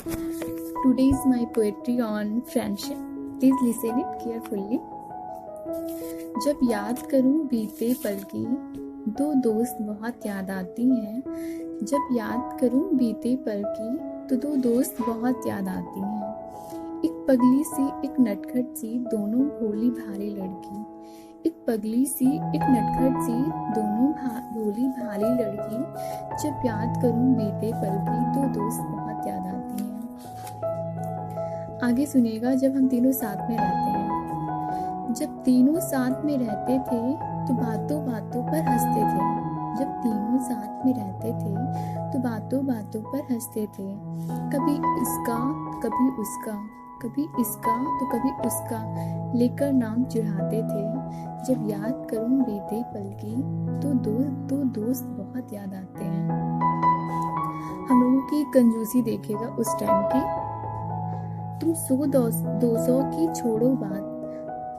Today is my poetry on friendship. Please listen it carefully. जब याद करूं बीते पल की, दो दोस्त बहुत याद आती हैं। जब याद करूं बीते पल की, तो दो दोस्त बहुत याद आती हैं। एक पगली सी, एक नटखट सी, दोनों भोली भाली लड़की। एक पगली सी, एक नटखट सी, दोनों भोली भाली लड़की। जब याद करूं बीते पल की, दो दोस्त बहुत याद आती हैं। आगे सुनिएगा। जब हम तीनों साथ में रहते हैं, जब तीनों साथ में रहते थे तो बातों बातों पर हंसते थे। जब तीनों साथ में रहते थे तो बातों बातों पर हंसते थे। कभी इसका कभी उसका, कभी इसका तो कभी उसका लेकर नाम चिढ़ाते थे। जब याद करूं बीते पल की, तो दो दोस्त बहुत याद आते हैं। हम लोगों की कंजूसी देखिएगा उस टाइम की। तुम 100-200 की छोड़ो बात,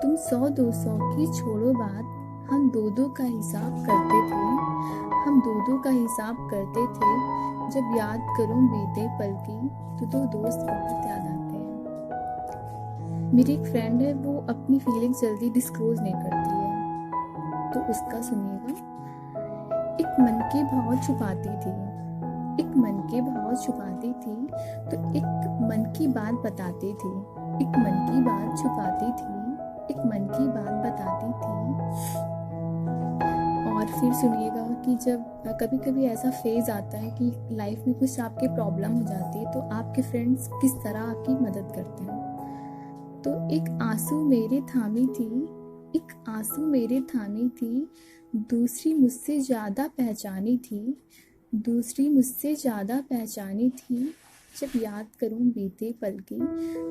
तुम 100-200 की छोड़ो बात, हम दो का हिसाब करते थे। हम दो का हिसाब करते थे। जब याद करूं बीते पल की, तो दो दोस्त बहुत याद आते हैं। मेरी एक फ्रेंड है, वो अपनी फीलिंग्स जल्दी डिस्क्लोज नहीं करती है, तो उसका सुनिएगा। एक मन के भाव छुपाती थी, एक मन के भाव छुपाती थी, तो एक मन की बात बताती थी। एक मन की बात छुपाती थी, एक मन की बात बताती थी। और फिर सुनिएगा कि जब कभी कभी ऐसा फेज आता है कि लाइफ में कुछ आपके प्रॉब्लम हो जाती है, तो आपके फ्रेंड्स किस तरह आपकी मदद करते हैं। तो एक आंसू मेरे थामी थी, एक आंसू मेरे थामी थी, दूसरी मुझसे ज़्यादा पहचानी थी, दूसरी मुझसे ज़्यादा पहचानी थी। जब याद करूं बीते पल की,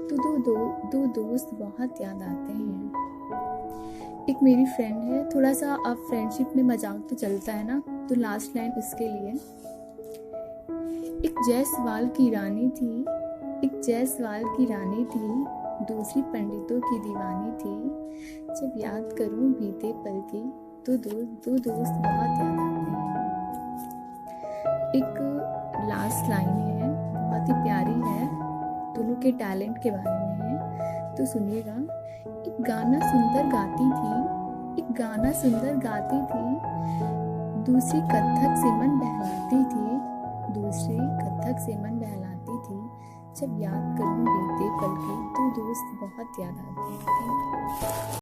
तो दो दोस्त बहुत याद आते हैं। एक मेरी फ्रेंड है, थोड़ा सा अब फ्रेंडशिप में मजाक तो चलता है ना, तो लास्ट लाइन उसके लिए। एक जायसवाल की रानी थी, एक जायसवाल की रानी थी, दूसरी पंडितों की दीवानी थी। जब याद करूं बीते पल की, तो दो दोस्त बहुत याद आते हैं। एक लास्ट लाइन है, बहुत ही प्यारी है, दोनों के टैलेंट के बारे में है, तो सुनिएगा। एक गाना सुंदर गाती थी, एक गाना सुंदर गाती थी, दूसरी कत्थक से मन बहलाती थी, दूसरी कत्थक से मन बहलाती थी। जब याद करूं बीते पल की, तो दोस्त बहुत याद आते हैं।